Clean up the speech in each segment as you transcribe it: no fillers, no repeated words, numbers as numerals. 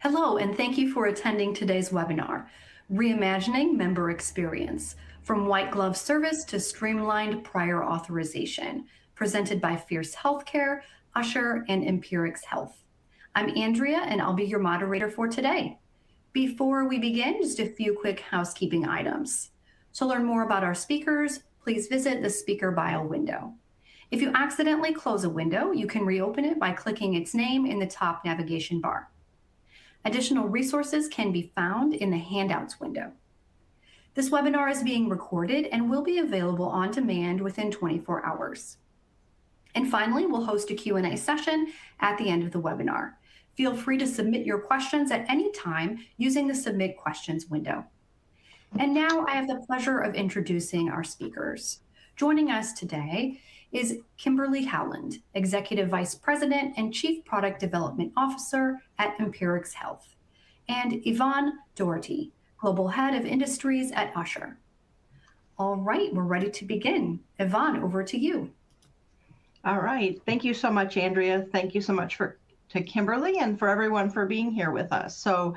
Hello, and thank you for attending today's webinar, Reimagining Member Experience, from White Glove Service to Streamlined Prior Authorization, presented by Fierce Healthcare, Usher, and Empirics Health. I'm Andrea, and I'll be your moderator for today. Before we begin, just a few quick housekeeping items. To learn more about our speakers, please visit the speaker bio window. If you accidentally close a window, you can reopen it by clicking its name in the top navigation bar. Additional resources can be found in the handouts window. This webinar is being recorded and will be available on demand within 24 hours. And finally, we'll host a Q&A session at the end of the webinar. Feel free to submit your questions at any time using the Submit Questions window. And now I have the pleasure of introducing our speakers. Joining us today is Kimberly Howland, Executive Vice President and Chief Product Development Officer at Empirics Health, and Yvonne Doherty, Global Head of Industries at Usher. All right, we're ready to begin. Yvonne, over to you. All right, thank you so much, Andrea. Thank you so much to Kimberly and for everyone for being here with us. So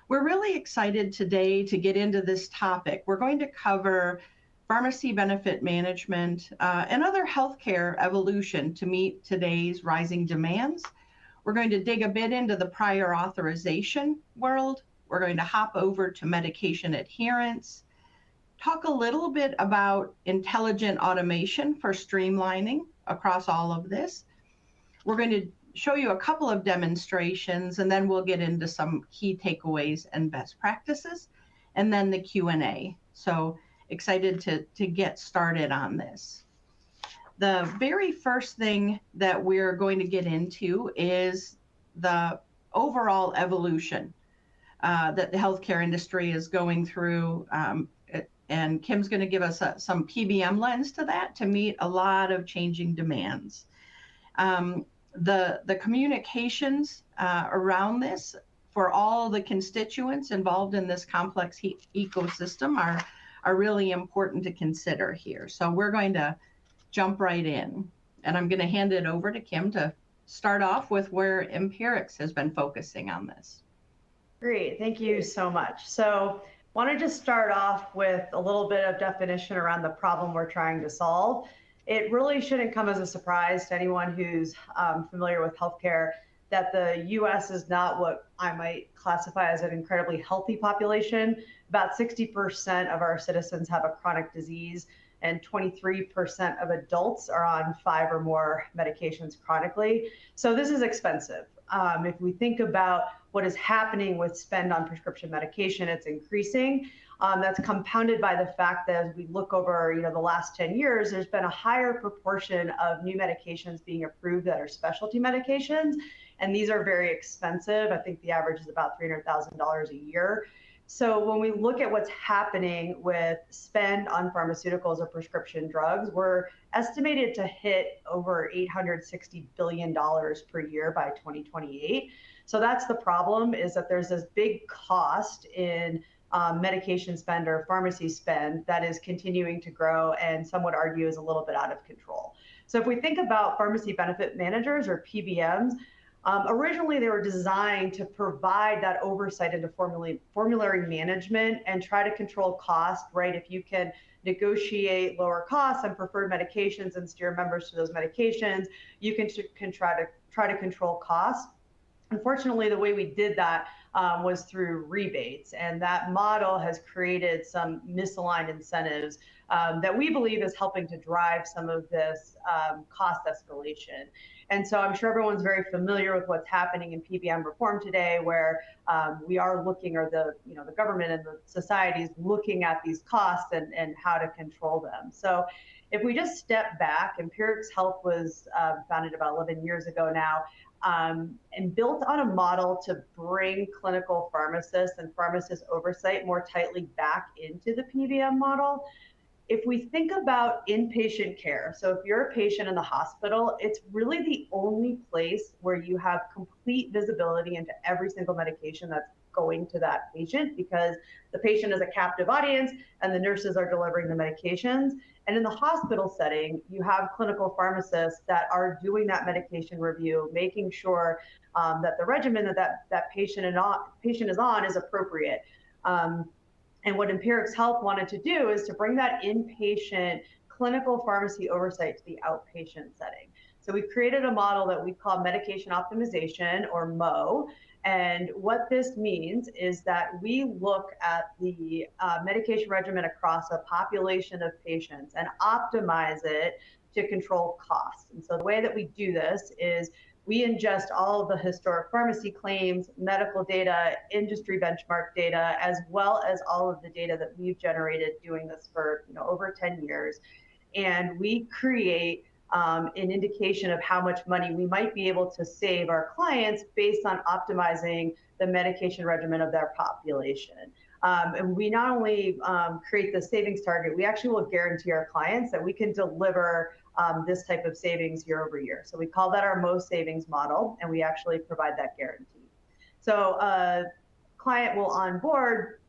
we're really excited today to get into this topic. We're going to cover pharmacy benefit management, and other healthcare evolution to meet today's rising demands. We're going to dig a bit into the prior authorization world. We're going to hop over to medication adherence, talk a little bit about intelligent automation for streamlining across all of this. We're going to show you a couple of demonstrations, and then we'll get into some key takeaways and best practices, and then the Q&A. So excited to get started on this. The very first thing that we're going to get into is the overall evolution that the healthcare industry is going through. And Kim's going to give us some PBM lens to that to meet a lot of changing demands. The communications around this for all the constituents involved in this complex ecosystem are really important to consider here. So we're going to jump right in, and I'm going to hand it over to Kim to start off with where Empirics has been focusing on this. Great, thank you so much. So I want to just start off with a little bit of definition around the problem we're trying to solve. It really shouldn't come as a surprise to anyone who's familiar with healthcare that the US is not what I might classify as an incredibly healthy population. About 60% of our citizens have a chronic disease, and 23% of adults are on 5 or more medications chronically. So this is expensive. If we think about what is happening with spend on prescription medication, it's increasing. That's compounded by the fact that as we look over the last 10 years, there's been a higher proportion of new medications being approved that are specialty medications, and these are very expensive. I think the average is about $300,000 a year. So when we look at what's happening with spend on pharmaceuticals or prescription drugs, we're estimated to hit over $860 billion per year by 2028. So that's the problem, is that there's this big cost in medication spend or pharmacy spend that is continuing to grow, and some would argue is a little bit out of control. So if we think about pharmacy benefit managers or PBMs, originally they were designed to provide that oversight into formulary management and try to control cost, right? If you can negotiate lower costs on preferred medications and steer members to those medications, you can try to control costs. Unfortunately, the way we did that was through rebates, and that model has created some misaligned incentives that we believe is helping to drive some of this cost escalation. And so I'm sure everyone's very familiar with what's happening in PBM reform today, where we are looking, or the government and the society is looking at these costs and how to control them. So if we just step back, Empirics Health was founded about 11 years ago now, and built on a model to bring clinical pharmacists and pharmacist oversight more tightly back into the PBM model. if we think about inpatient care, so if you're a patient in the hospital, it's really the only place where you have complete visibility into every single medication that's going to that patient, because the patient is a captive audience and the nurses are delivering the medications. And in the hospital setting, you have clinical pharmacists that are doing that medication review, making sure that the regimen that patient is on is appropriate. And what Empirics Health wanted to do is to bring that inpatient clinical pharmacy oversight to the outpatient setting. So we created a model that we call medication optimization, or MO. And what this means is that we look at the medication regimen across a population of patients and optimize it to control costs. And so the way that we do this is we ingest all of the historic pharmacy claims, medical data, industry benchmark data, as well as all of the data that we've generated doing this for over 10 years. And we create an indication of how much money we might be able to save our clients based on optimizing the medication regimen of their population. And we not only create the savings target, we actually will guarantee our clients that we can deliver this type of savings year over year. So we call that our most savings model, and we actually provide that guarantee. So a client will onboard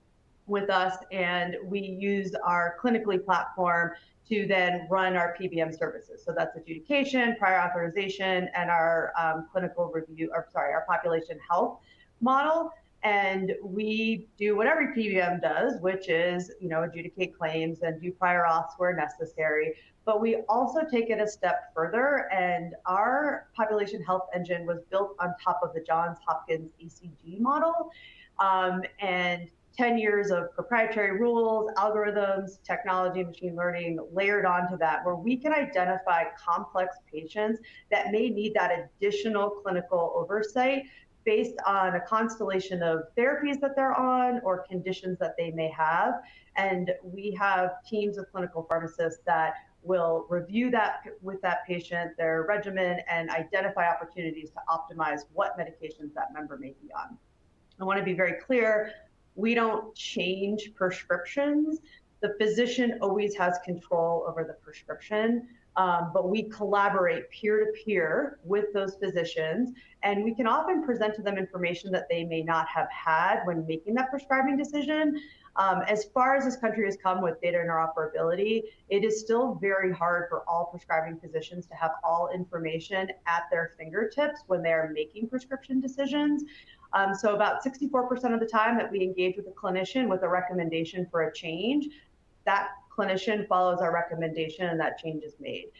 with us, and we use our Clinically platform to then run our PBM services. So that's adjudication, prior authorization, and our clinical review, our population health model. And we do what every PBM does, which is, adjudicate claims and do prior auths where necessary. But we also take it a step further, and our population health engine was built on top of the Johns Hopkins ECG model, and 10 years of proprietary rules, algorithms, technology, machine learning layered onto that, where we can identify complex patients that may need that additional clinical oversight based on a constellation of therapies that they're on or conditions that they may have. And we have teams of clinical pharmacists that will review that with that patient, their regimen, and identify opportunities to optimize what medications that member may be on. I want to be very clear, we don't change prescriptions. The physician always has control over the prescription, but we collaborate peer-to-peer with those physicians, and we can often present to them information that they may not have had when making that prescribing decision. As far as this country has come with data interoperability, it is still very hard for all prescribing physicians to have all information at their fingertips when they are making prescription decisions. So about 64% of the time that we engage with a clinician with a recommendation for a change, that clinician follows our recommendation and that change is made.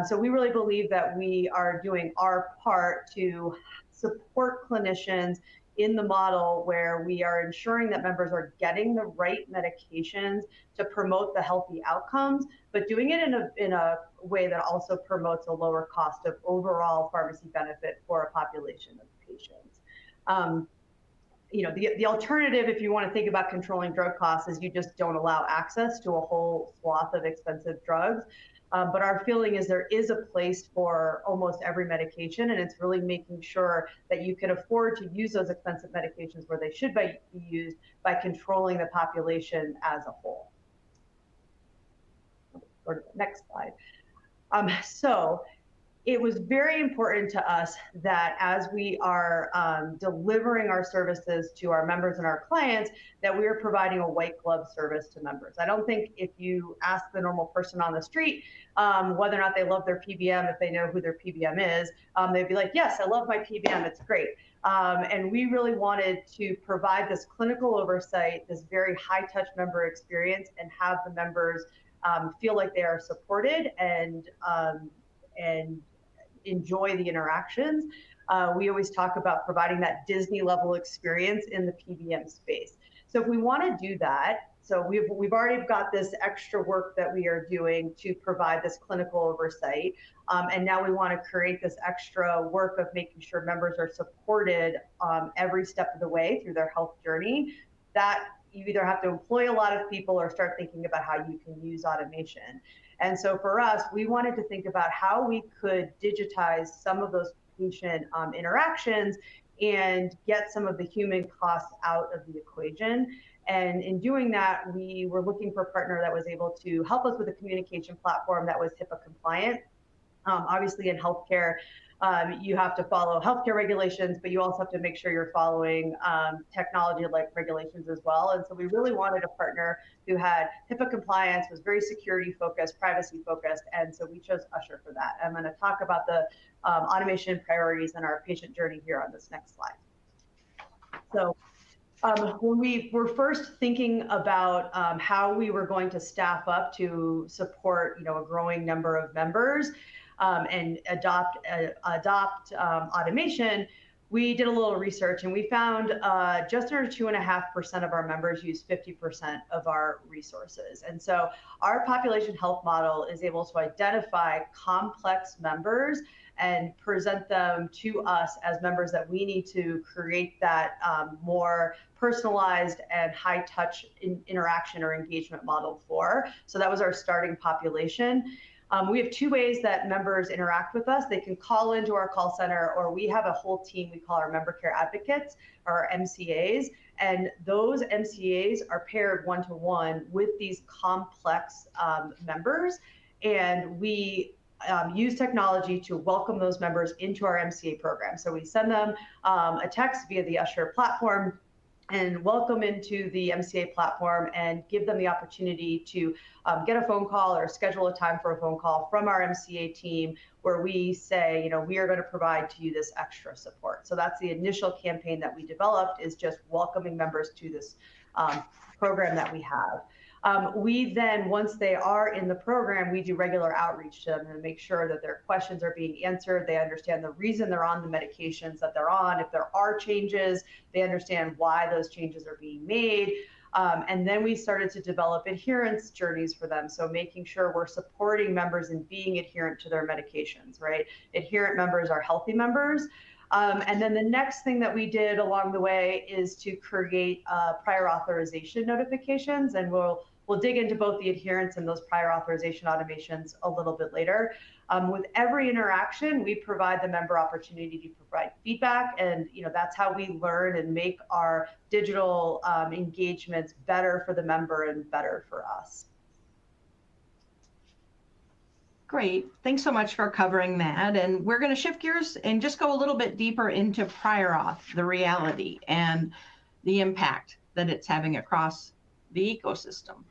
So we really believe that we are doing our part to support clinicians in the model where we are ensuring that members are getting the right medications to promote the healthy outcomes, but doing it in a way that also promotes a lower cost of overall pharmacy benefit for a population of patients. The alternative, if you want to think about controlling drug costs, is you just don't allow access to a whole swath of expensive drugs. But our feeling is there is a place for almost every medication, and it's really making sure that you can afford to use those expensive medications where they should be used by controlling the population as a whole. Go to the next slide. So it was very important to us that as we are delivering our services to our members and our clients, that we are providing a white glove service to members. I don't think if you ask the normal person on the street whether or not they love their PBM, if they know who their PBM is, they'd be like, yes, I love my PBM, it's great. And we really wanted to provide this clinical oversight, this very high touch member experience, and have the members feel like they are supported and enjoy the interactions. We always talk about providing that Disney level experience in the PBM space. So if we want to do that, so we've already got this extra work that we are doing to provide this clinical oversight, and now we want to create this extra work of making sure members are supported every step of the way through their health journey. That you either have to employ a lot of people or start thinking about how you can use automation. And so for us, we wanted to think about how we could digitize some of those patient interactions and get some of the human costs out of the equation. And in doing that, we were looking for a partner that was able to help us with a communication platform that was HIPAA compliant. Obviously, in healthcare, you have to follow healthcare regulations, but you also have to make sure you're following technology-like regulations as well. And so we really wanted a partner who had HIPAA compliance, was very security-focused, privacy-focused, and so we chose Usher for that. I'm going to talk about the automation priorities and our patient journey here on this next slide. So when we were first thinking about how we were going to staff up to support, a growing number of members and adopt automation, we did a little research and we found just under 2.5% of our members use 50% of our resources. And so our population health model is able to identify complex members and present them to us as members that we need to create that more personalized and high touch interaction or engagement model for. So that was our starting population. We have two ways that members interact with us. They can call into our call center, or we have a whole team we call our member care advocates, or our MCAs. And those MCAs are paired one-to-one with these complex members. And we use technology to welcome those members into our MCA program. So we send them a text via the Usher platform and welcome into the MCA platform and give them the opportunity to get a phone call or schedule a time for a phone call from our MCA team where we say, we are going to provide to you this extra support. So that's the initial campaign that we developed, is just welcoming members to this program that we have. We then, once they are in the program, we do regular outreach to them and make sure that their questions are being answered. They understand the reason they're on the medications that they're on. If there are changes, they understand why those changes are being made. And then we started to develop adherence journeys for them. So making sure we're supporting members in being adherent to their medications, right? Adherent members are healthy members. And then the next thing that we did along the way is to create prior authorization notifications, and we'll dig into both the adherence and those prior authorization automations a little bit later. With every interaction, we provide the member opportunity to provide feedback, and that's how we learn and make our digital engagements better for the member and better for us. Great. Thanks so much for covering that. And we're going to shift gears and just go a little bit deeper into prior auth, the reality and the impact that it's having across the ecosystem.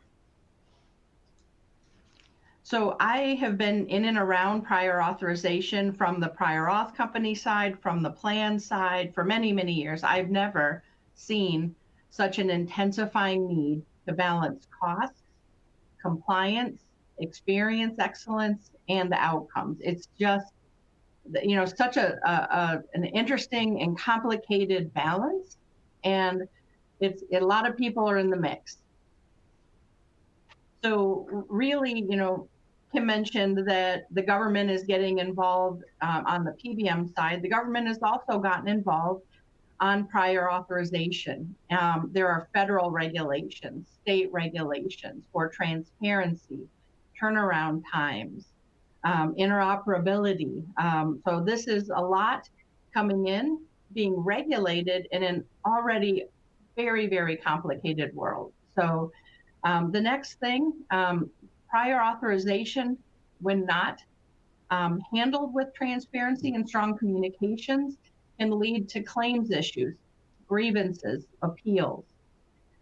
So I have been in and around prior authorization from the prior auth company side, from the plan side for many, many years. I've never seen such an intensifying need to balance costs, compliance, experience excellence, and the outcomes. It's just, such an interesting and complicated balance, and a lot of people are in the mix. So really, Kim mentioned that the government is getting involved on the PBM side. The government has also gotten involved on prior authorization. There are federal regulations, state regulations for transparency, turnaround times, interoperability. So this is a lot coming in, being regulated in an already very, very complicated world. So the next thing, prior authorization, when not handled with transparency and strong communications, can lead to claims issues, grievances, appeals.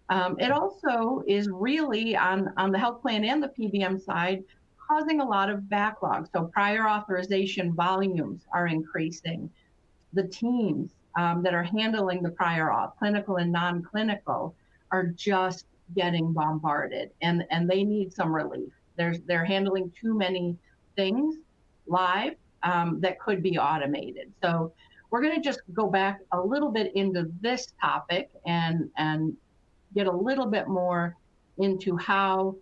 It also is really on the health plan and the PBM side, causing a lot of backlog. So prior authorization volumes are increasing. The teams that are handling the prior auth, clinical and non-clinical, are just getting bombarded, and they need some relief. They're handling too many things live that could be automated. So we're going to just go back a little bit into this topic and get a little bit more into how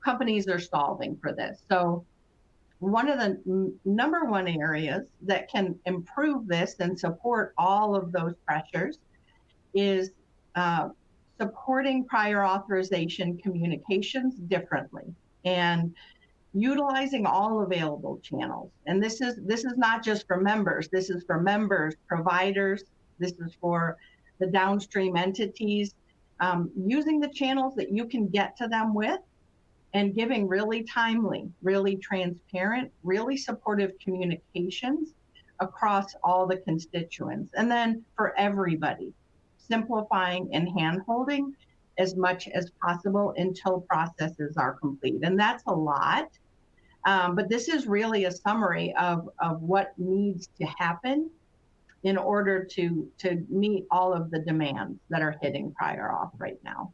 companies are solving for this. So one of the number one areas that can improve this and support all of those pressures is supporting prior authorization communications differently and utilizing all available channels. And this is not just for members. This is for members, providers, This is for the downstream entities, using the channels that you can get to them with and giving really timely, really transparent, really supportive communications across all the constituents. And then for everybody, simplifying and hand-holding as much as possible until processes are complete. And that's a lot, but this is really a summary of what needs to happen in order to meet all of the demands that are hitting prior auth right now.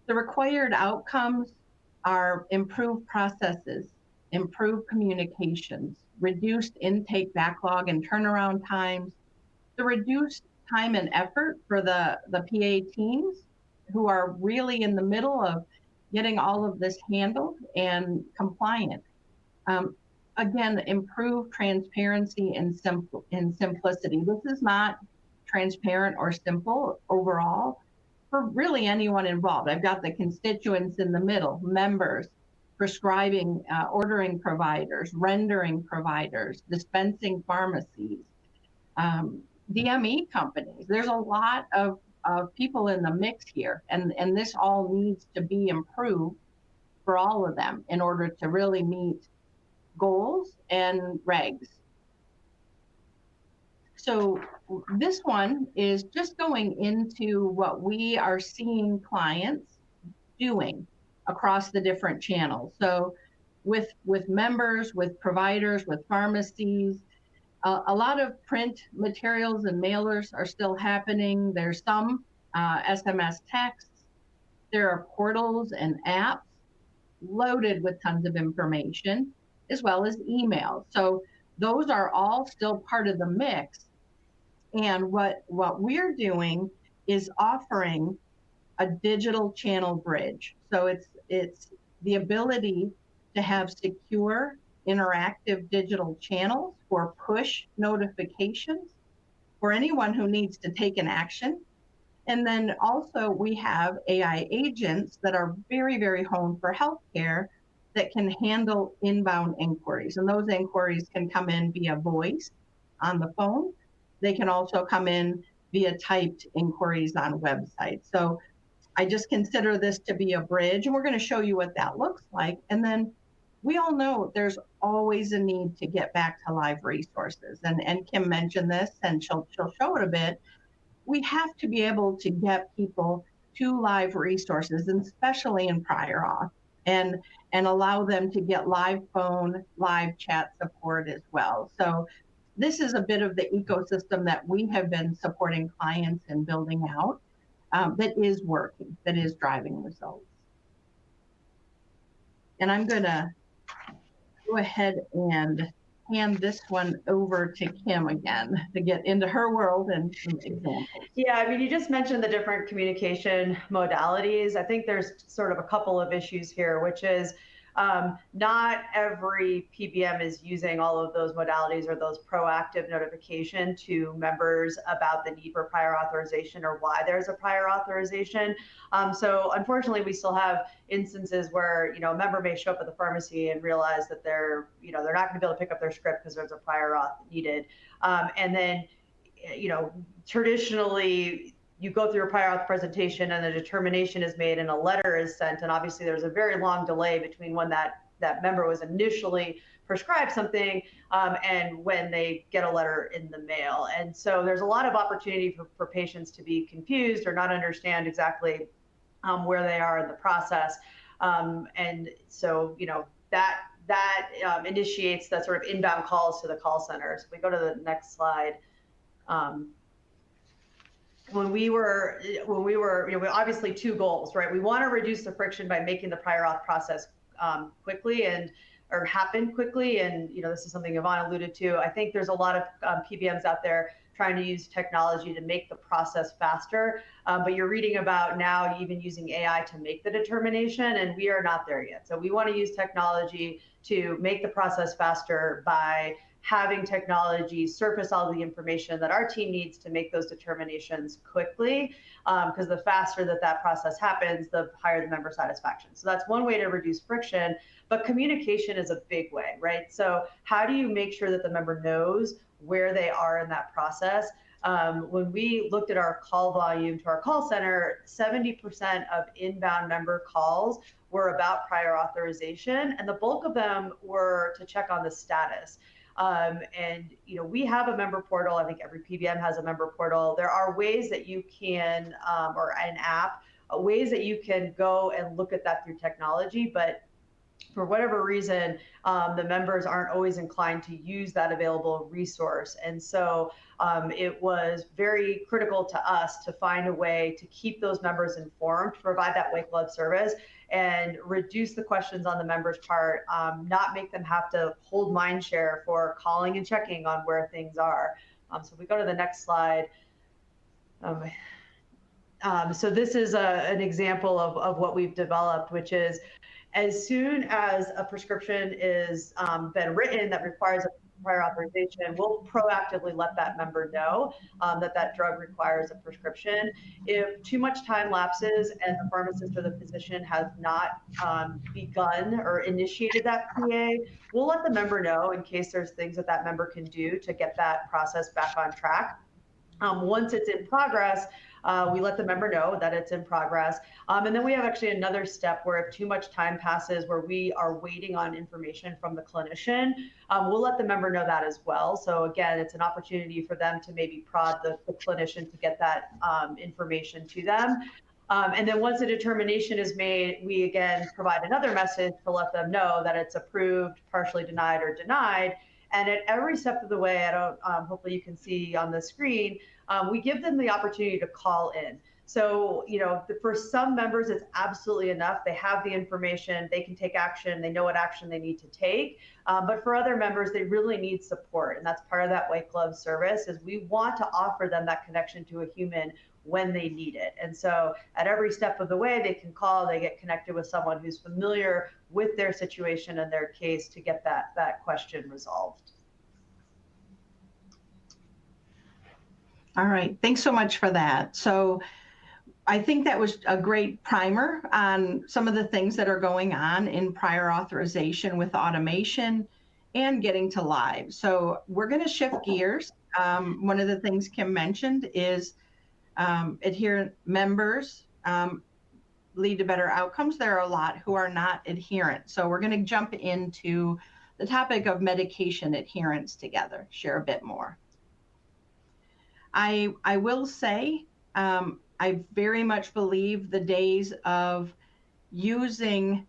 The required outcomes are improved processes, improved communications, reduced intake backlog and turnaround times, the reduced time and effort for the PA teams who are really in the middle of getting all of this handled and compliant. Again, improved transparency and simplicity. This is not transparent or simple overall for really anyone involved. I've got the constituents in the middle, members, prescribing, ordering providers, rendering providers, dispensing pharmacies, DME companies. There's a lot of people in the mix here, and this all needs to be improved for all of them in order to really meet goals and regs. So this one is just going into what we are seeing clients doing across the different channels. So with members, with providers, with pharmacies, a lot of print materials and mailers are still happening. There's some SMS texts. There are portals and apps loaded with tons of information, as well as emails. So those are all still part of the mix. And what we're doing is offering a digital channel bridge. So it's the ability to have secure, interactive digital channels for push notifications for anyone who needs to take an action. And then also we have AI agents that are very, very honed for healthcare that can handle inbound inquiries. And those inquiries can come in via voice on the phone. They can also come in via typed inquiries on websites. So I just consider this to be a bridge, and we're going to show you what that looks like. And then we all know there's always a need to get back to live resources. And Kim mentioned this, and she'll show it a bit. We have to be able to get people to live resources, and especially in prior auth, and allow them to get live phone, live chat support as well. So this is a bit of the ecosystem that we have been supporting clients and building out that is working, that is driving results. And I'm going to go ahead and hand this one over to Kim again to get into her world and some examples. Yeah, I mean, you just mentioned the different communication modalities. I think there's sort of a couple of issues here, which is not every PBM is using all of those modalities or those proactive notification to members about the need for prior authorization or why there's a prior authorization. So unfortunately, we still have instances where a member may show up at the pharmacy and realize that they're not going to be able to pick up their script because there's a prior auth needed, and then traditionally, you go through a prior auth presentation and a determination is made and a letter is sent. And obviously there's a very long delay between when that member was initially prescribed something and when they get a letter in the mail. And so there's a lot of opportunity for patients to be confused or not understand exactly where they are in the process. And so, that initiates that sort of inbound calls to the call centers. If we go to the next slide. When we were obviously two goals, right? We want to reduce the friction by making the prior auth process quickly or happen quickly. And, this is something Yvonne alluded to. I think there's a lot of PBMs out there trying to use technology to make the process faster. But you're reading about now even using AI to make the determination, and we are not there yet. So we want to use technology to make the process faster by having technology surface all the information that our team needs to make those determinations quickly, because the faster that process happens, the higher the member satisfaction. So that's one way to reduce friction, but communication is a big way, right? So how do you make sure that the member knows where they are in that process. When we looked at our call volume to our call center, 70% of inbound member calls were about prior authorization, and the bulk of them were to check on the status. And we have a member portal. I think every PBM has a member portal. There are ways that you can, or an app, ways that you can go and look at that through technology, but for whatever reason, the members aren't always inclined to use that available resource. And so it was very critical to us to find a way to keep those members informed, to provide that white glove service, and reduce the questions on the members' part, not make them have to hold mind share for calling and checking on where things are. So if we go to the next slide. So this is an example of what we've developed, which is as soon as a prescription is been written that requires a prior authorization, we'll proactively let that member know that that drug requires a prescription. If too much time lapses and the pharmacist or the physician has not begun or initiated that PA, we'll let the member know in case there's things that that member can do to get that process back on track. Once it's in progress, we let the member know that it's in progress. And then we have actually another step where if too much time passes where we are waiting on information from the clinician, we'll let the member know that as well. So again, it's an opportunity for them to maybe prod the clinician to get that information to them. And then once a determination is made, we again provide another message to let them know that it's approved, partially denied, or denied. And at every step of the way, hopefully you can see on the screen, we give them the opportunity to call in. So, for some members, it's absolutely enough. They have the information, they can take action, they know what action they need to take. But for other members, they really need support. And that's part of that white glove service, is we want to offer them that connection to a human when they need it. And so at every step of the way, they can call, they get connected with someone who's familiar with their situation and their case to get that question resolved. All right, thanks so much for that. So I think that was a great primer on some of the things that are going on in prior authorization with automation and getting to live. So we're going to shift gears. One of the things Kim mentioned is adherent members lead to better outcomes. There are a lot who are not adherent. So we're going to jump into the topic of medication adherence together, share a bit more. I will say, I very much believe the days of using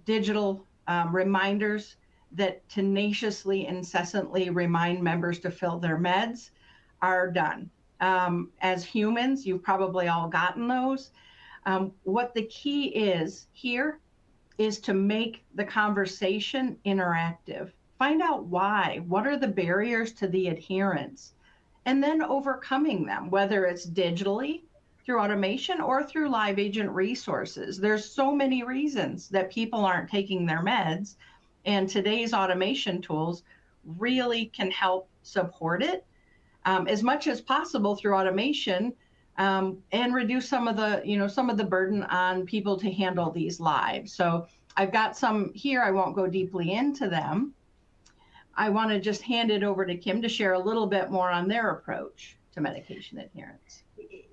digital reminders that tenaciously, incessantly remind members to fill their meds are done. As humans, you've probably all gotten those. What the key is here is to make the conversation interactive. Find out why. What are the barriers to the adherence? And then overcoming them, whether it's digitally, through automation, or through live agent resources. There's so many reasons that people aren't taking their meds, and today's automation tools really can help support it as much as possible through automation, and reduce some of the burden on people to handle these live. So I've got some here. I won't go deeply into them. I want to just hand it over to Kim to share a little bit more on their approach to medication adherence.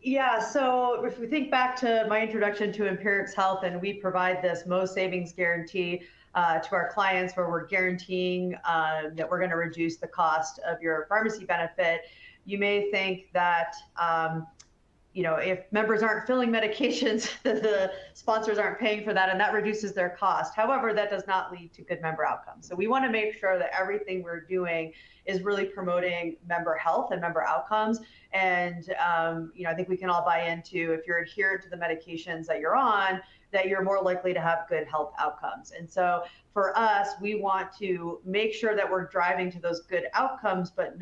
Yeah, so if we think back to my introduction to Empirics Health, and we provide this Mo savings guarantee to our clients, where we're guaranteeing that we're going to reduce the cost of your pharmacy benefit, you may think that if members aren't filling medications, the sponsors aren't paying for that, and that reduces their cost. However, that does not lead to good member outcomes. So we want to make sure that everything we're doing is really promoting member health and member outcomes. And I think we can all buy into, if you're adherent to the medications that you're on, that you're more likely to have good health outcomes. And so for us, we want to make sure that we're driving to those good outcomes, but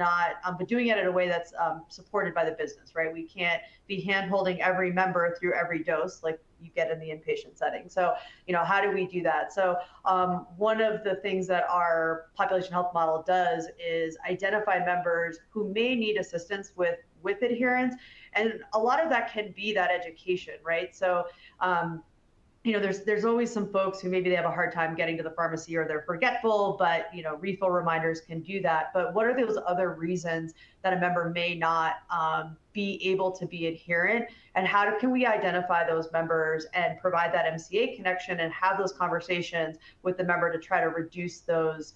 doing it in a way that's supported by the business, right? We can't be hand-holding every member through every dose like you get in the inpatient setting. So, how do we do that? So one of the things that our population health model does is identify members who may need assistance with adherence. And a lot of that can be that education, right? So there's always some folks who maybe they have a hard time getting to the pharmacy or they're forgetful, but refill reminders can do that. But what are those other reasons that a member may not be able to be adherent, and how can we identify those members and provide that MCA connection and have those conversations with the member to try to reduce those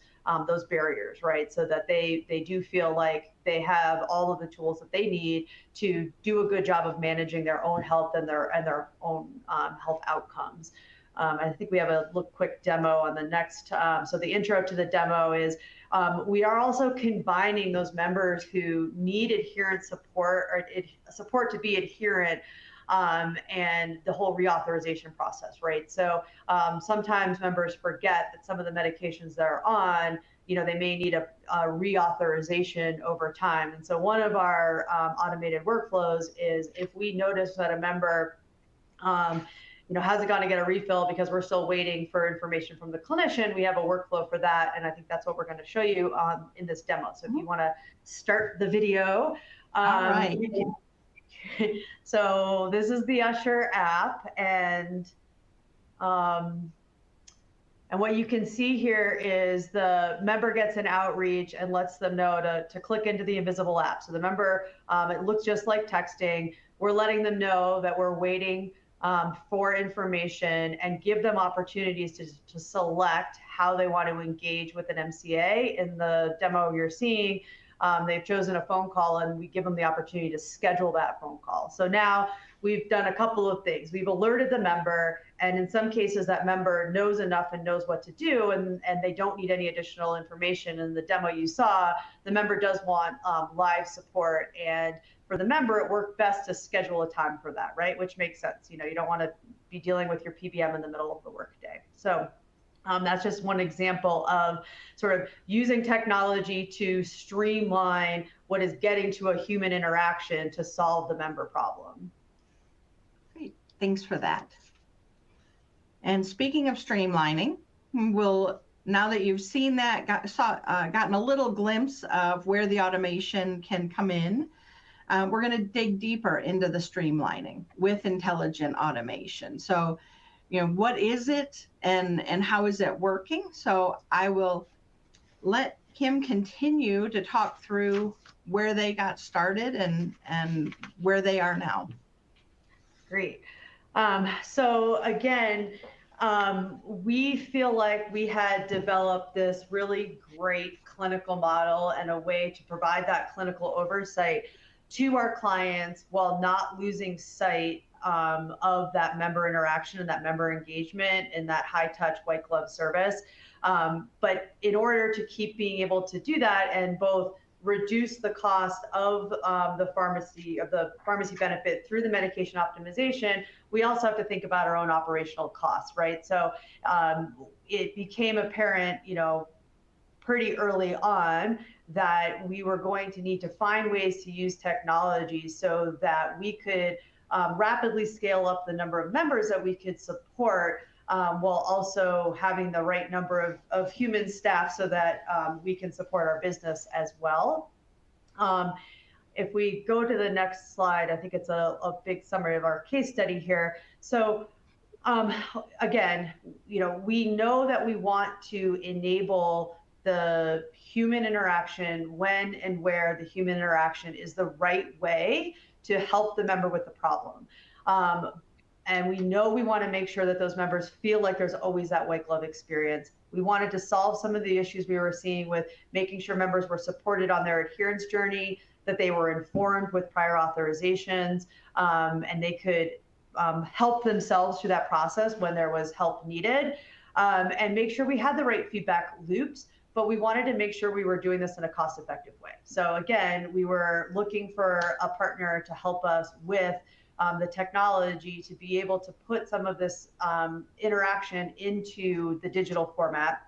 barriers, right? So that they do feel like they have all of the tools that they need to do a good job of managing their own health and their own health outcomes. I think we have a quick demo on the next. So the intro to the demo is we are also combining those members who need adherence support or support to be adherent and the whole reauthorization process, right? So sometimes members forget that some of the medications they're on, they may need a reauthorization over time. And so one of our automated workflows is if we notice that a member hasn't gone to get a refill because we're still waiting for information from the clinician, we have a workflow for that. And I think that's what we're going to show you in this demo. So if you want to start the video. All right. So this is the Usher app, and what you can see here is the member gets an outreach and lets them know to click into the invisible app. So the member, it looks just like texting. We're letting them know that we're waiting for information and give them opportunities to select how they want to engage with an MCA. In the demo you're seeing, they've chosen a phone call, and we give them the opportunity to schedule that phone call. So now we've done a couple of things. We've alerted the member, and in some cases that member knows enough and knows what to do, and they don't need any additional information. In the demo you saw, the member does want live support, and for the member, it worked best to schedule a time for that, right? Which makes sense. You don't want to be dealing with your PBM in the middle of the workday. So that's just one example of sort of using technology to streamline what is getting to a human interaction to solve the member problem. Great, thanks for that. And speaking of streamlining, now that you've seen that, gotten a little glimpse of where the automation can come in, we're going to dig deeper into the streamlining with intelligent automation. So what is it and how is it working? So I will let Kim continue to talk through where they got started and where they are now. Great. So again, we feel like we had developed this really great clinical model and a way to provide that clinical oversight to our clients while not losing sight of that member interaction and that member engagement and that high touch white glove service. But in order to keep being able to do that and both reduce the cost of the pharmacy benefit through the medication optimization, we also have to think about our own operational costs, right? So it became apparent, pretty early on that we were going to need to find ways to use technology so that we could rapidly scale up the number of members that we could support while also having the right number of human staff so that we can support our business as well. If we go to the next slide, I think it's a big summary of our case study here. So again, we know that we want to enable the human interaction when and where the human interaction is the right way to help the member with the problem. And we know we want to make sure that those members feel like there's always that white glove experience. We wanted to solve some of the issues we were seeing with making sure members were supported on their adherence journey, that they were informed with prior authorizations, and they could help themselves through that process when there was help needed, and make sure we had the right feedback loops. But we wanted to make sure we were doing this in a cost-effective way. So again, we were looking for a partner to help us with the technology to be able to put some of this interaction into the digital format.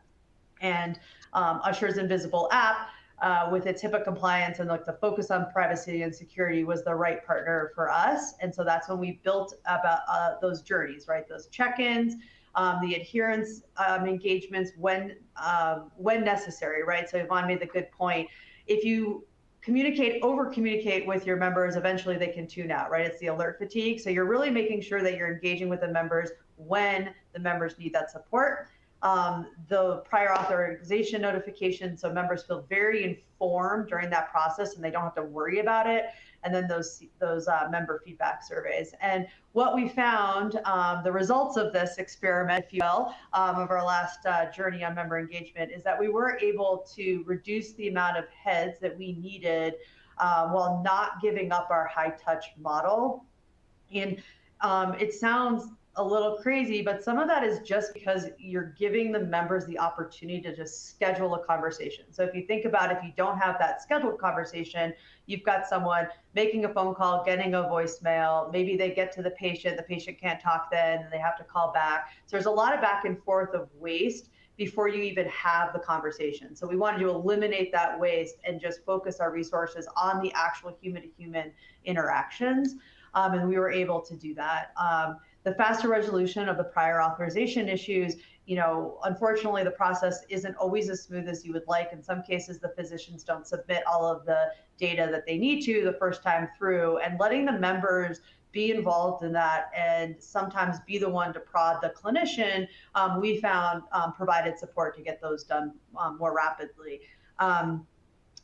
And Usher's Invisible app, with its HIPAA compliance and like the focus on privacy and security, was the right partner for us. And so that's when we built about those journeys, right? Those check-ins, the adherence engagements when necessary, right? So Yvonne made the good point. If you over communicate with your members, eventually they can tune out, right? It's the alert fatigue. So you're really making sure that you're engaging with the members when the members need that support. The prior authorization notification, so members feel very informed during that process and they don't have to worry about it. And then those member feedback surveys. And what we found, the results of this experiment, if you will, of our last journey on member engagement, is that we were able to reduce the amount of heads that we needed while not giving up our high touch model. And it sounds a little crazy, but some of that is just because you're giving the members the opportunity to just schedule a conversation. So if you think about, if you don't have that scheduled conversation, you've got someone making a phone call, getting a voicemail, maybe they get to the patient can't talk then, and they have to call back. So there's a lot of back and forth of waste before you even have the conversation. So we wanted to eliminate that waste and just focus our resources on the actual human-to-human interactions. And we were able to do that. The faster resolution of the prior authorization issues, unfortunately, the process isn't always as smooth as you would like. In some cases, the physicians don't submit all of the data that they need to the first time through, and letting the members be involved in that and sometimes be the one to prod the clinician, we found provided support to get those done more rapidly.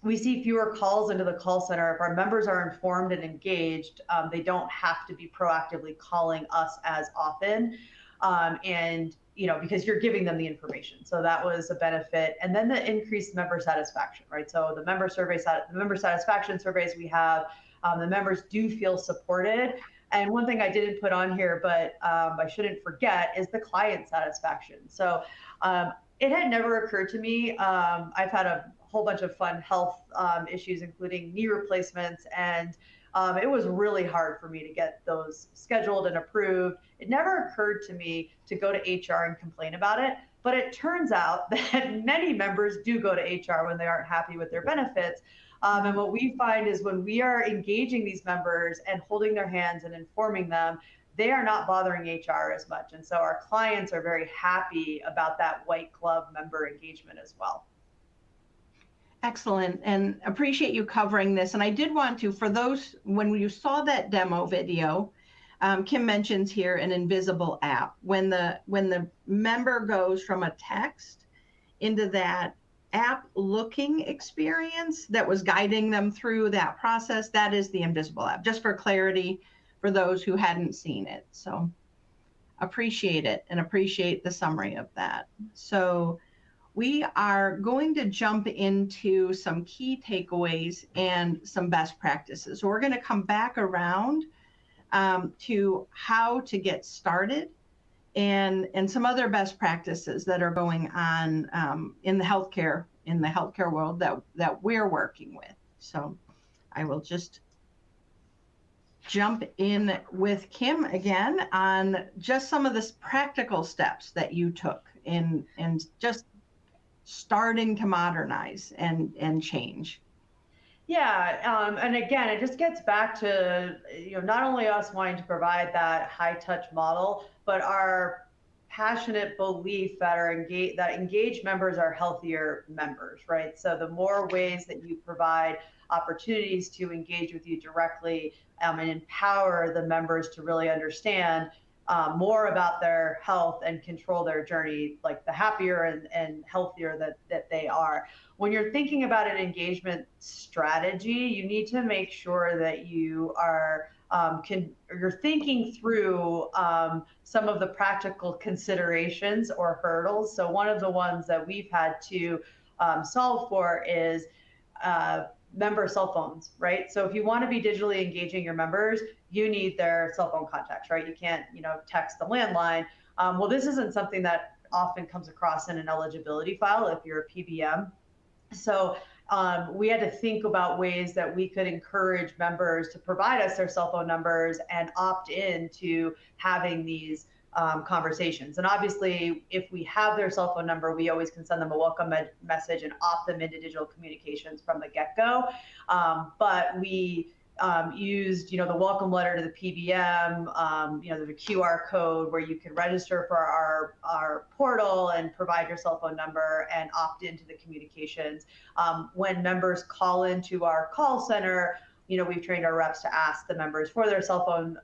We see fewer calls into the call center. If our members are informed and engaged, they don't have to be proactively calling us as often. Because you're giving them the information. So that was a benefit. And then the increased member satisfaction, right? So the member satisfaction surveys we have, the members do feel supported. And one thing I didn't put on here, but I shouldn't forget, is the client satisfaction. So it had never occurred to me. I've had a whole bunch of fun health issues, including knee replacements. And it was really hard for me to get those scheduled and approved. It never occurred to me to go to HR and complain about it. But it turns out that many members do go to HR when they aren't happy with their benefits. And what we find is when we are engaging these members and holding their hands and informing them, they are not bothering HR as much. And so our clients are very happy about that white glove member engagement as well. Excellent, and appreciate you covering this. And I did want to, for those, when you saw that demo video, Kim mentions here an invisible app. When the member goes from a text into that app looking experience that was guiding them through that process, that is the invisible app, just for clarity for those who hadn't seen it. So appreciate it and appreciate the summary of that. So we are going to jump into some key takeaways and some best practices. So we're going to come back around to how to get started and some other best practices that are going on in the healthcare world that we're working with. So I will just jump in with Kim again on just some of the practical steps that you took in just starting to modernize and change. Yeah, and again, it just gets back to not only us wanting to provide that high touch model, but our passionate belief that engaged members are healthier members, right? So the more ways that you provide opportunities to engage with you directly and empower the members to really understand more about their health and control their journey, like the happier and healthier that they are. When you're thinking about an engagement strategy, you need to make sure that you are you're thinking through some of the practical considerations or hurdles. So one of the ones that we've had to solve for is member cell phones, right? So if you want to be digitally engaging your members, you need their cell phone contacts, right? You can't, text the landline. Well, this isn't something that often comes across in an eligibility file if you're a PBM. So we had to think about ways that we could encourage members to provide us their cell phone numbers and opt in to having these conversations. And obviously, if we have their cell phone number, we always can send them a welcome message and opt them into digital communications from the get-go. But we used, the welcome letter to the PBM, there's a QR code where you can register for our portal and provide your cell phone number and opt into the communications. When members call into our call center, we've trained our reps to ask the members for their cell phone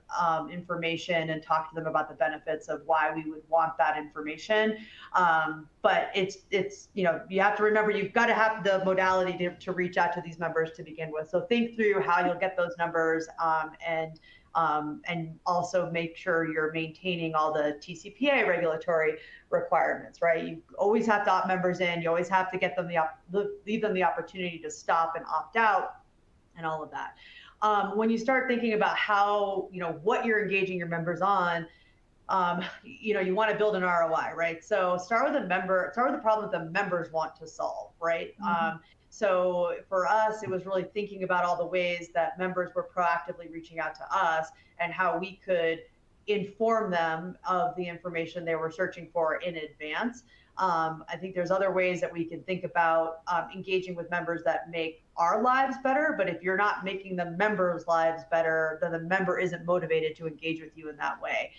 information and talk to them about the benefits of why we would want that information. But it's you have to remember, you've got to have the modality to reach out to these members to begin with. So think through how you'll get those numbers, and also make sure you're maintaining all the TCPA regulatory requirements, right? You always have to opt members in. You always have to get them leave them the opportunity to stop and opt out, and all of that. When you start thinking about how, what you're engaging your members on, you want to build an ROI, right? So start with the problem that the members want to solve, right? Mm-hmm. So for us, it was really thinking about all the ways that members were proactively reaching out to us and how we could inform them of the information they were searching for in advance. I think there's other ways that we can think about engaging with members that make our lives better, but if you're not making the members' lives better, then the member isn't motivated to engage with you in that way.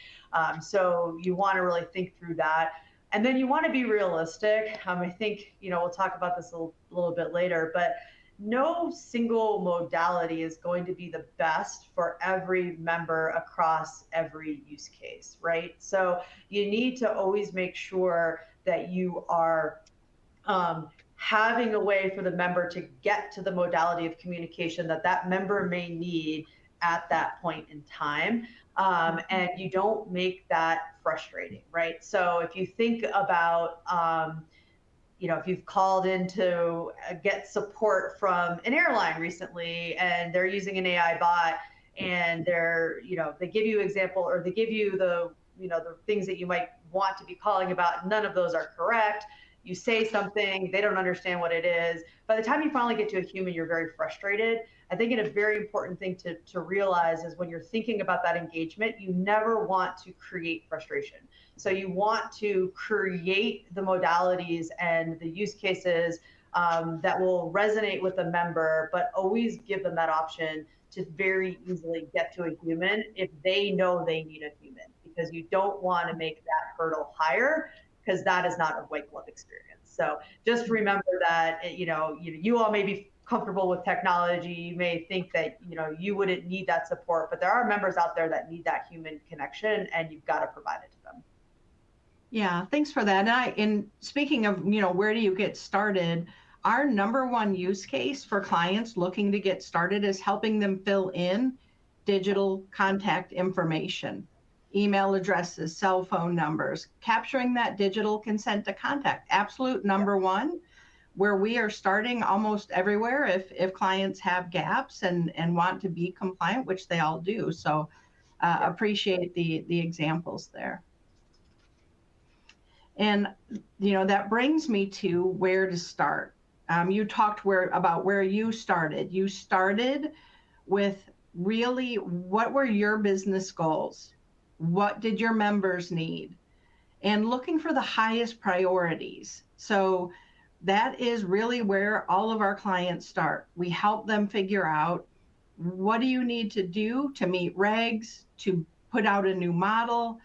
So you want to really think through that. And then you want to be realistic. I think, we'll talk about this a little bit later, but no single modality is going to be the best for every member across every use case, right? So you need to always make sure that you are having a way for the member to get to the modality of communication that member may need at that point in time. And you don't make that frustrating, right? So if you think about, if you've called in to get support from an airline recently and they're using an AI bot and they give you example, or they give you the things that you might want to be calling about, none of those are correct. You say something, they don't understand what it is. By the time you finally get to a human, you're very frustrated. I think a very important thing to realize is when you're thinking about that engagement, you never want to create frustration. So you want to create the modalities and the use cases that will resonate with the member, but always give them that option to very easily get to a human if they know they need a human, because you don't want to make that hurdle higher, because that is not a white glove experience. So just remember that, you all may be comfortable with technology. You may think that, you wouldn't need that support, but there are members out there that need that human connection, and you've got to provide it to them. Yeah, thanks for that. And speaking of, where do you get started? Our number one use case for clients looking to get started is helping them fill in digital contact information, email addresses, cell phone numbers, capturing that digital consent to contact. Absolute number one, where we are starting almost everywhere if clients have gaps and want to be compliant, which they all do. So appreciate the examples there. And, that brings me to where to start. You talked about where you started. You started with really, what were your business goals? What did your members need? And looking for the highest priorities. So that is really where all of our clients start. We help them figure out, what do you need to do to meet regs, to put out a new model,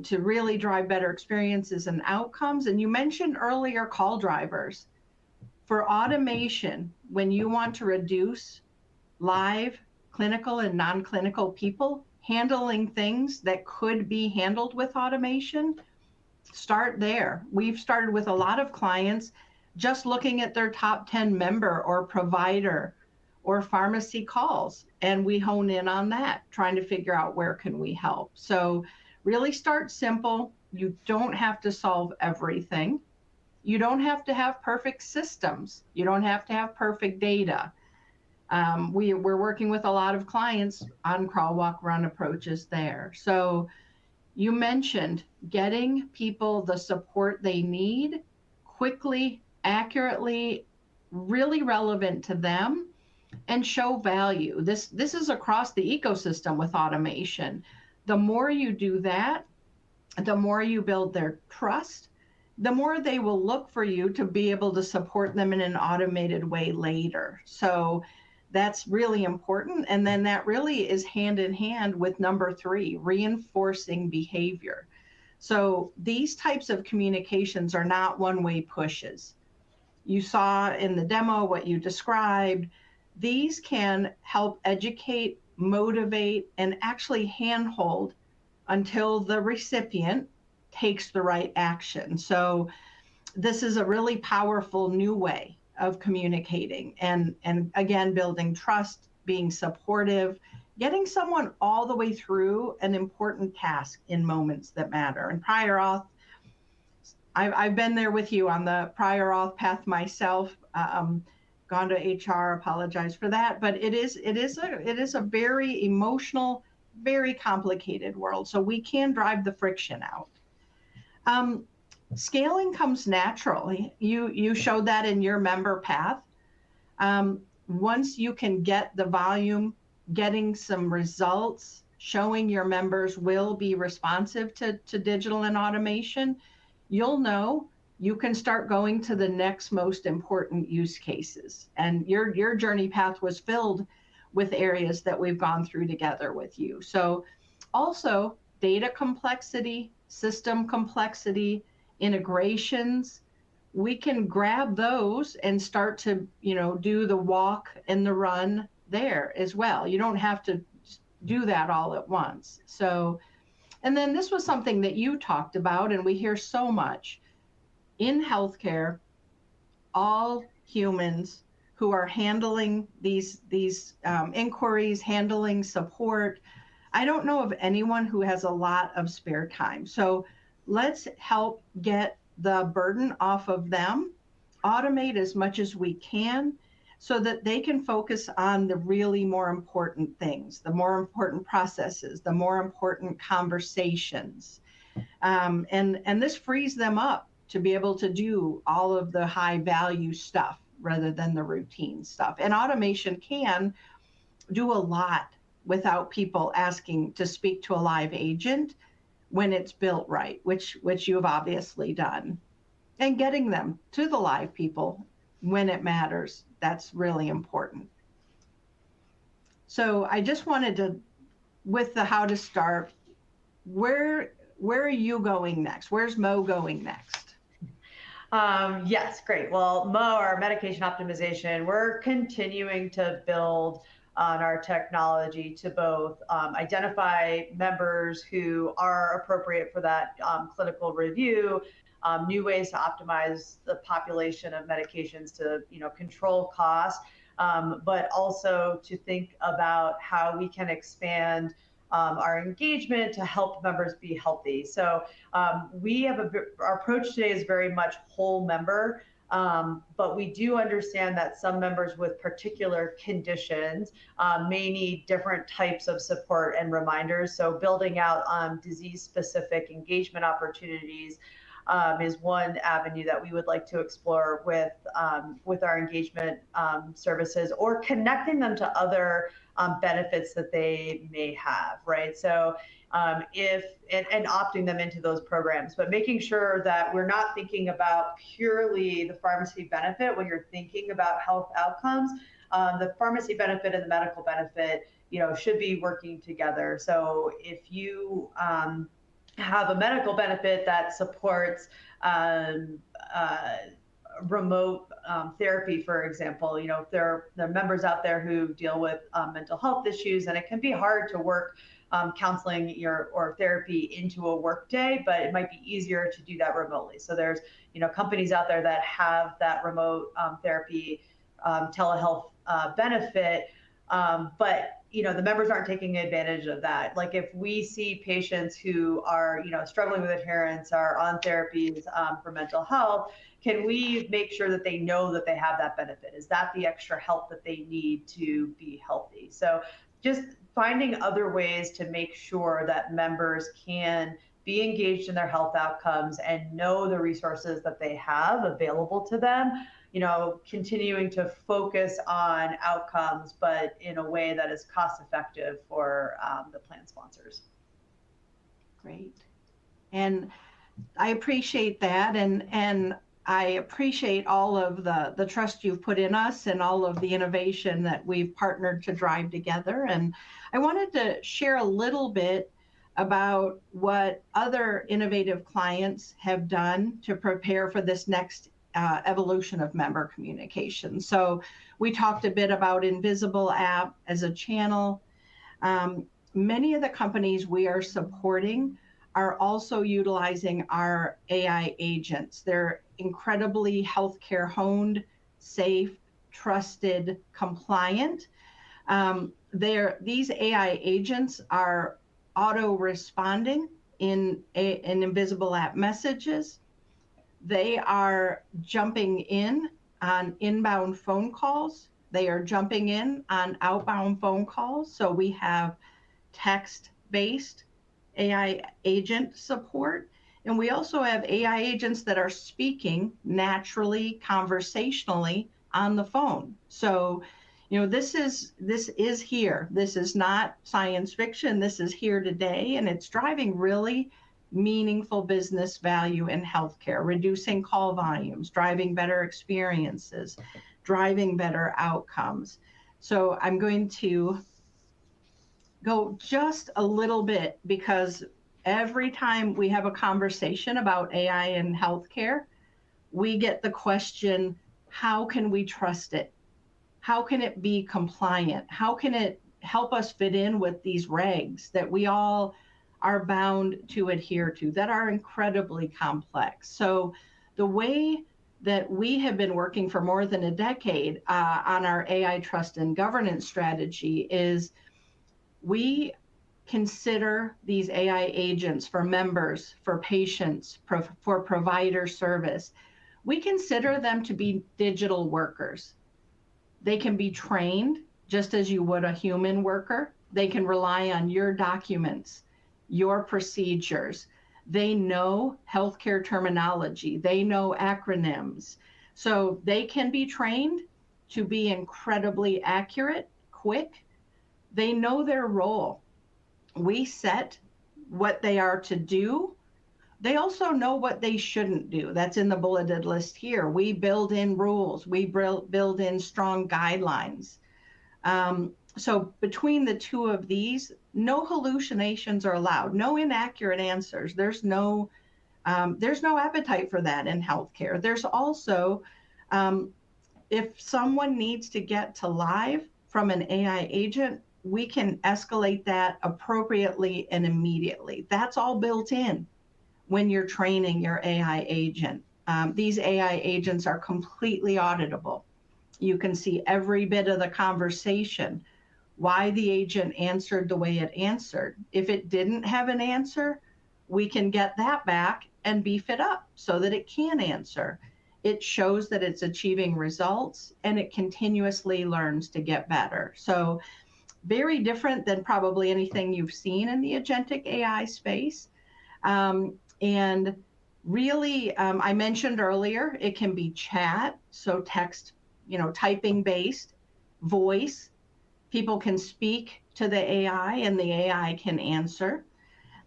to really drive better experiences and outcomes. And you mentioned earlier call drivers. For automation, when you want to reduce live, clinical, and non-clinical people handling things that could be handled with automation, start there. We've started with a lot of clients just looking at their top 10 member or provider or pharmacy calls, and we hone in on that, trying to figure out where can we help. So really start simple. You don't have to solve everything. You don't have to have perfect systems. You don't have to have perfect data. We're working with a lot of clients on crawl, walk, run approaches there. So you mentioned getting people the support they need quickly, accurately, really relevant to them, and show value. This is across the ecosystem with automation. The more you do that, the more you build their trust, the more they will look for you to be able to support them in an automated way later. So that's really important. And then that really is hand in hand with number 3, reinforcing behavior. So these types of communications are not one-way pushes. You saw in the demo what you described. these can help educate, motivate, and actually handhold until the recipient takes the right action. So this is a really powerful new way of communicating and again, building trust, being supportive, getting someone all the way through an important task in moments that matter. And prior auth, I've been there with you on the prior auth path myself. Gone to HR, apologize for that, but it is a very emotional, very complicated world. So we can drive the friction out. Scaling comes naturally. You showed that in your member path. Once you can get the volume, getting some results, showing your members will be responsive to digital and automation, you'll know you can start going to the next most important use cases. And your journey path was filled with areas that we've gone through together with you. So also data complexity, system complexity, integrations, we can grab those and start to, do the walk and the run there as well. You don't have to do that all at once. So, and then this was something that you talked about, and we hear so much in healthcare, all humans who are handling these inquiries, handling support. I don't know of anyone who has a lot of spare time. So let's help get the burden off of them, automate as much as we can so that they can focus on the really more important things, the more important processes, the more important conversations. And this frees them up to be able to do all of the high value stuff rather than the routine stuff. And automation can do a lot without people asking to speak to a live agent when it's built right, which you've obviously done. And getting them to the live people when it matters, that's really important. So I just wanted to, with the how to start, where are you going next? Where's Mo going next? Yes, great. Well, Mo, our medication optimization, we're continuing to build on our technology to both identify members who are appropriate for that clinical review, new ways to optimize the population of medications to control costs, but also to think about how we can expand our engagement to help members be healthy. So we have our approach today is very much whole member, but we do understand that some members with particular conditions may need different types of support and reminders. So building out disease-specific engagement opportunities is one avenue that we would like to explore with our engagement services, or connecting them to other benefits that they may have, right? So and opting them into those programs, but making sure that we're not thinking about purely the pharmacy benefit when you're thinking about health outcomes. The pharmacy benefit and the medical benefit, should be working together. So if you have a medical benefit that supports remote therapy, for example, if there are members out there who deal with mental health issues, and it can be hard to work counseling or therapy into a work day, but it might be easier to do that remotely. So there's companies out there that have that remote therapy telehealth benefit, but the members aren't taking advantage of that. Like if we see patients who are struggling with adherence, are on therapies for mental health, can we make sure that they know that they have that benefit? Is that the extra help that they need to be healthy? So just finding other ways to make sure that members can be engaged in their health outcomes and know the resources that they have available to them, continuing to focus on outcomes, but in a way that is cost effective for the plan sponsors. Great. And I appreciate that. And I appreciate all of the trust you've put in us and all of the innovation that we've partnered to drive together. And I wanted to share a little bit about what other innovative clients have done to prepare for this next evolution of member communication. So we talked a bit about Invisible app as a channel. Many of the companies we are supporting are also utilizing our AI agents. They're incredibly healthcare honed, safe, trusted, compliant. These AI agents are auto responding in Invisible app messages. They are jumping in on inbound phone calls. They are jumping in on outbound phone calls. So we have text-based AI agent support. And we also have AI agents that are speaking naturally, conversationally on the phone. So, this is here. This is not science fiction. This is here today, and it's driving really meaningful business value in healthcare, reducing call volumes, driving better experiences, driving better outcomes. So I'm going to go just a little bit, because every time we have a conversation about AI in healthcare, we get the question, how can we trust it? How can it be compliant? How can it help us fit in with these regs that we all are bound to adhere to that are incredibly complex? So the way that we have been working for more than a decade on our AI trust and governance strategy is we consider these AI agents for members, for patients, for provider service. We consider them to be digital workers. They can be trained just as you would a human worker. They can rely on your documents, your procedures. They know healthcare terminology. They know acronyms. So they can be trained to be incredibly accurate, quick. They know their role. We set what they are to do. They also know what they shouldn't do. That's in the bulleted list here. We build in rules. We build in strong guidelines. So between the two of these, no hallucinations are allowed, no inaccurate answers. There's no appetite for that in healthcare. There's also, if someone needs to get to live from an AI agent, we can escalate that appropriately and immediately. That's all built in when you're training your AI agent. These AI agents are completely auditable. You can see every bit of the conversation, why the agent answered the way it answered. If it didn't have an answer, we can get that back and beef it up so that it can answer. It shows that it's achieving results, and it continuously learns to get better. So very different than probably anything you've seen in the agentic AI space. And really, I mentioned earlier, it can be chat, so text, typing based, voice. People can speak to the AI and the AI can answer.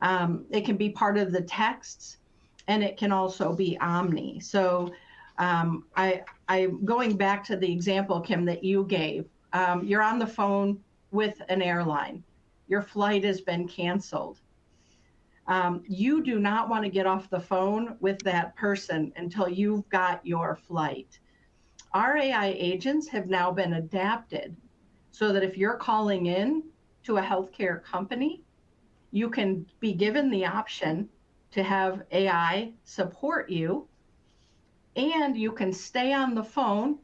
It can be part of the texts, and it can also be omni. So I'm going back to the example, Kim, that you gave. You're on the phone with an airline. Your flight has been canceled. You do not want to get off the phone with that person until you've got your flight. Our AI agents have now been adapted so that if you're calling in to a healthcare company, you can be given the option to have AI support you, and you can stay on the phone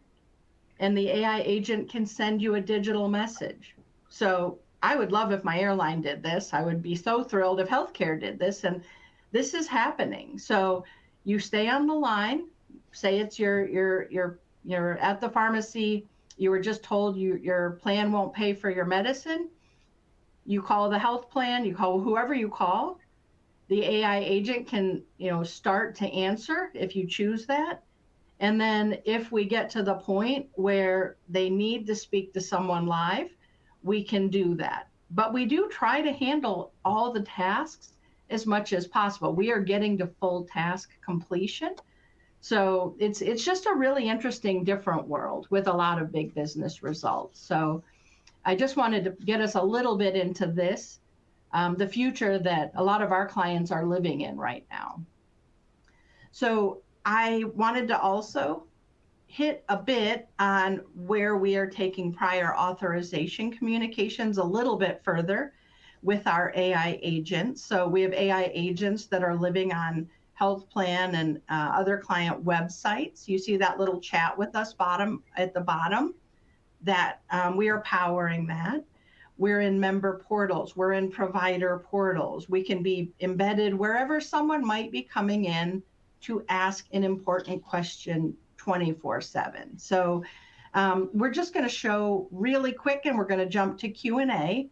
and the AI agent can send you a digital message. So I would love if my airline did this. I would be so thrilled if healthcare did this, and this is happening. So you stay on the line, say it's you're at the pharmacy, you were just told your plan won't pay for your medicine. You call the health plan, you call whoever you call. The AI agent can, start to answer if you choose that. And then if we get to the point where they need to speak to someone live, we can do that. But we do try to handle all the tasks as much as possible. We are getting to full task completion. So it's just a really interesting, different world with a lot of big business results. So I just wanted to get us a little bit into this, the future that a lot of our clients are living in right now. So I wanted to also hit a bit on where we are taking prior authorization communications a little bit further with our AI agents. So we have AI agents that are living on health plan and other client websites. You see that little chat with us at the bottom, that we are powering that. We're in member portals, we're in provider portals. We can be embedded wherever someone might be coming in to ask an important question 24/7. So we're just going to show really quick, and we're going to jump to Q&A,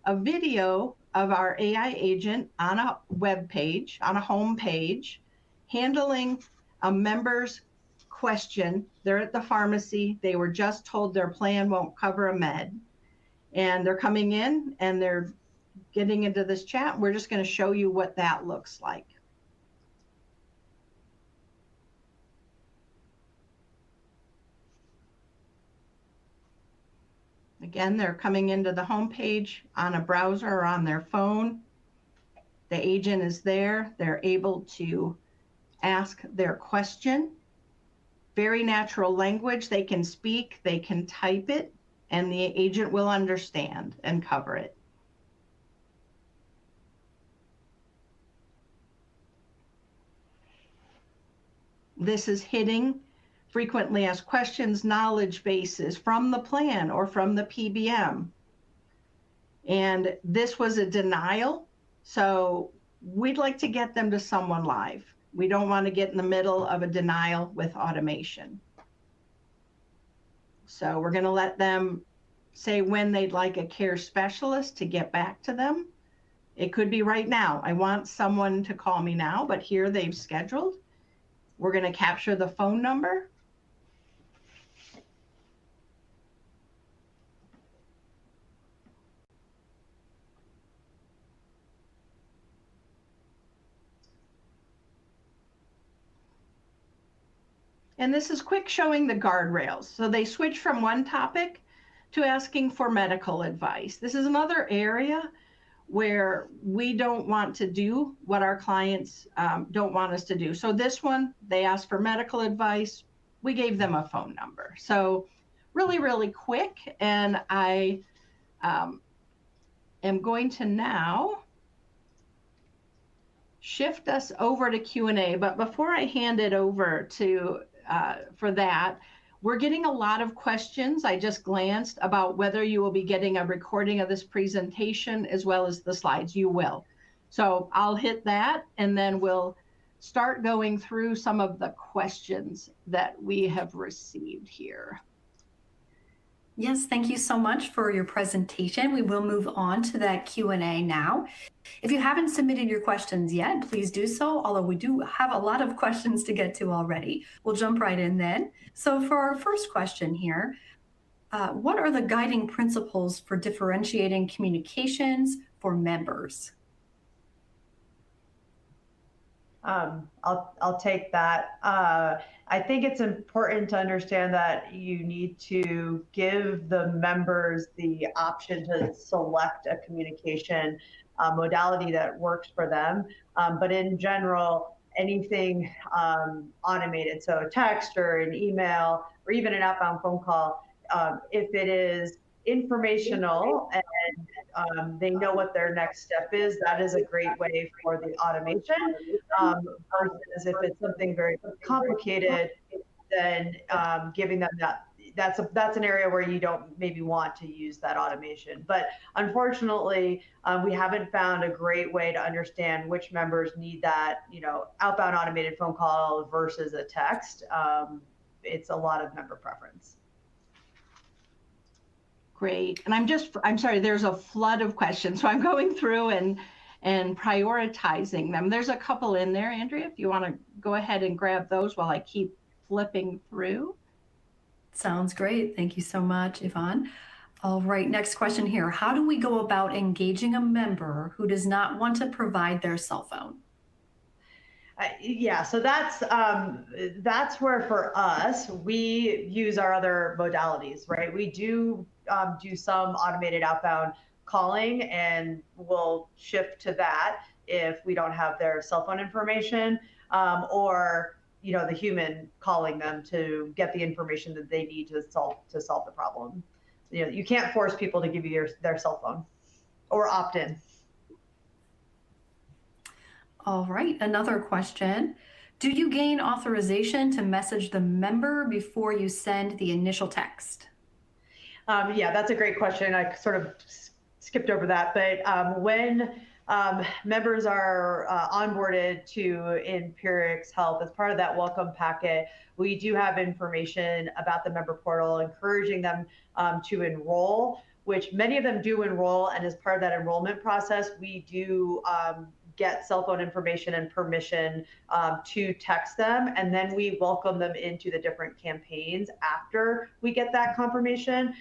a video of our AI agent on a web page, on a home page, handling a member's question. They're at the pharmacy. They were just told their plan won't cover a med. And they're coming in and they're getting into this chat. We're just going to show you what that looks like. Again, they're coming into the home page on a browser or on their phone. The agent is there. They're able to ask their question. Very natural language. They can speak, they can type it, and the agent will understand and cover it. This is hitting frequently asked questions, knowledge bases from the plan or from the PBM. And this was a denial. So we'd like to get them to someone live. We don't want to get in the middle of a denial with automation. So we're going to let them say when they'd like a care specialist to get back to them. It could be right now. I want someone to call me now, but here they've scheduled. We're going to capture the phone number. And this is quick showing the guardrails. So they switch from one topic to asking for medical advice. This is another area where we don't want to do what our clients don't want us to do. So this one, they asked for medical advice. We gave them a phone number. So really, really quick. And I am going to now shift us over to Q&A. But before I hand it over to for that, we're getting a lot of questions. I just glanced about whether you will be getting a recording of this presentation as well as the slides. You will. So I'll hit that, and then we'll start going through some of the questions that we have received here. Yes, thank you so much for your presentation. We will move on to that Q&A now. If you haven't submitted your questions yet, please do so, although we do have a lot of questions to get to already. We'll jump right in then. So for our first question here, what are the guiding principles for differentiating communications for members? I'll take that. I think it's important to understand that you need to give the members the option to select a communication modality that works for them. But in general, anything automated, so a text or an email or even an outbound phone call, if it is informational and they know what their next step is, that is a great way for the automation. Versus if it's something very complicated, then giving them that's an area where you don't maybe want to use that automation. But unfortunately, we haven't found a great way to understand which members need that, outbound automated phone call versus a text. It's a lot of member preference. Great. And I'm sorry, there's a flood of questions. So I'm going through and prioritizing them. There's a couple in there, Andrea, if you want to go ahead and grab those while I keep flipping through. Sounds great. Thank you so much, Yvonne. All right, next question here. How do we go about engaging a member who does not want to provide their cell phone? Yeah, so that's where for us, we use our other modalities, right? We do some automated outbound calling, and we'll shift to that if we don't have their cell phone information, or the human calling them to get the information that they need to solve the problem. You can't force people to give you their cell phone or opt in. All right, another question. Do you gain authorization to message the member before you send the initial text? Yeah, that's a great question. I sort of skipped over that, but when members are onboarded to Empiric's Health as part of that welcome packet, we do have information about the member portal, encouraging them to enroll, which many of them do enroll, and as part of that enrollment process, we do get cell phone information and permission to text them, and then we welcome them into the different campaigns after we get that confirmation.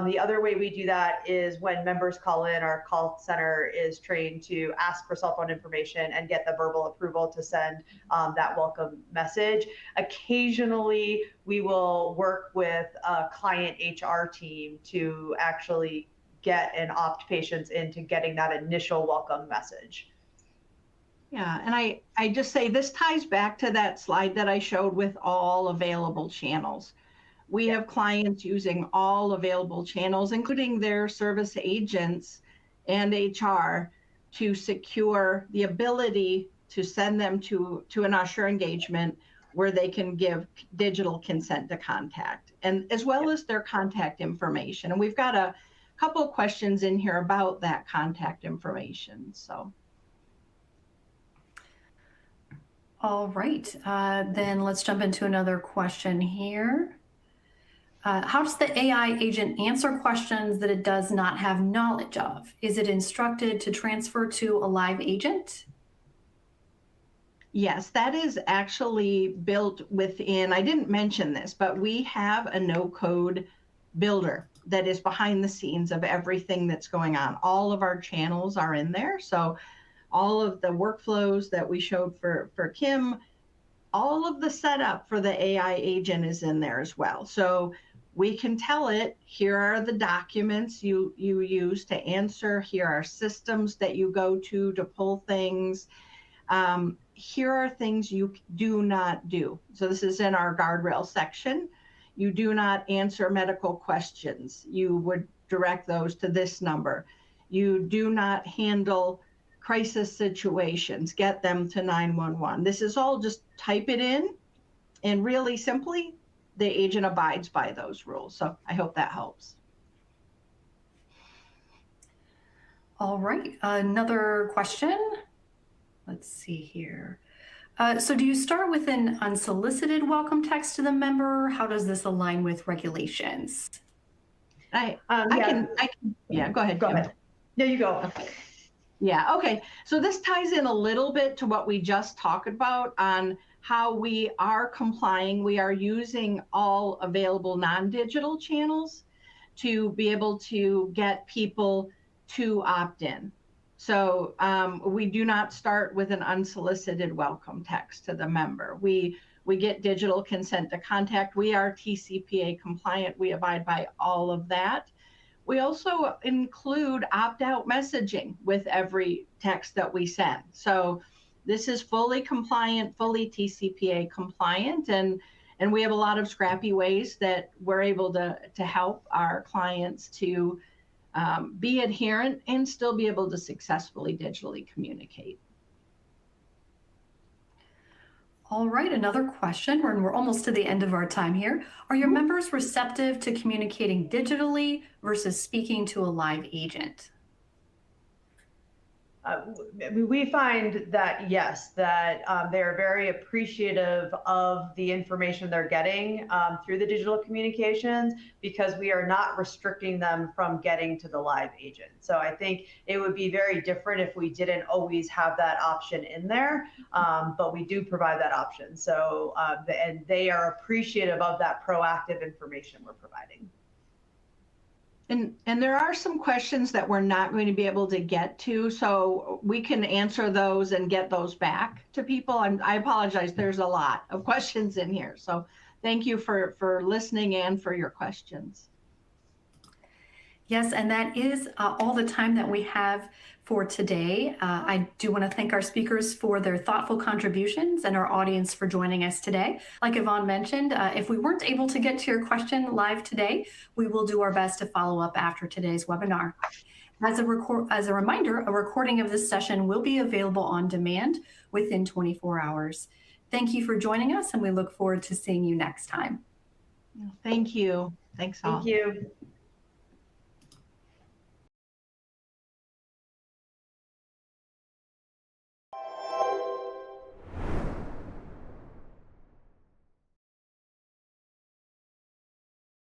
The other way we do that is when members call in, our call center is trained to ask for cell phone information and get the verbal approval to send that welcome message. Occasionally, we will work with a client HR team to actually get and opt patients into getting that initial welcome message. Yeah, and I just say this ties back to that slide that I showed with all available channels. We have clients using all available channels, including their service agents and HR, to secure the ability to send them to an Assure engagement where they can give digital consent to contact, and as well as their contact information. And we've got a couple of questions in here about that contact information. So. All right, then let's jump into another question here. How does the AI agent answer questions that it does not have knowledge of? Is it instructed to transfer to a live agent? Yes, that is actually built within, I didn't mention this, but we have a no-code builder that is behind the scenes of everything that's going on. All of our channels are in there. So all of the workflows that we showed for Kim, all of the setup for the AI agent is in there as well. So we can tell it, here are the documents you use to answer, here are systems that you go to pull things. Here are things you do not do. So this is in our guardrail section. You do not answer medical questions. You would direct those to this number. You do not handle crisis situations, get them to 911. This is all just type it in, and really simply, the agent abides by those rules. So I hope that helps. All right, another question. Let's see here. So do you start with an unsolicited welcome text to the member? How does this align with regulations? I can, yeah, go ahead. Go ahead. No, you go. Okay. Yeah, okay. So this ties in a little bit to what we just talked about on how we are complying. We are using all available non-digital channels to be able to get people to opt in. So we do not start with an unsolicited welcome text to the member. We get digital consent to contact. We are TCPA compliant. We abide by all of that. We also include opt-out messaging with every text that we send. So this is fully compliant, fully TCPA compliant, and we have a lot of scrappy ways that we're able to help our clients to be adherent and still be able to successfully digitally communicate. All right, another question, and we're almost to the end of our time here. Are your members receptive to communicating digitally versus speaking to a live agent? We find that, yes, that they're very appreciative of the information they're getting through the digital communications, because we are not restricting them from getting to the live agent. So I think it would be very different if we didn't always have that option in there, but we do provide that option. So, and they are appreciative of that proactive information we're providing. And there are some questions that we're not going to be able to get to, so we can answer those and get those back to people. I apologize, there's a lot of questions in here. So thank you for listening and for your questions. Yes, and that is all the time that we have for today. I do want to thank our speakers for their thoughtful contributions and our audience for joining us today. Like Yvonne mentioned, if we weren't able to get to your question live today, we will do our best to follow up after today's webinar. As a reminder, a recording of this session will be available on demand within 24 hours. Thank you for joining us, and we look forward to seeing you next time. Thank you. Thanks all. Thank you.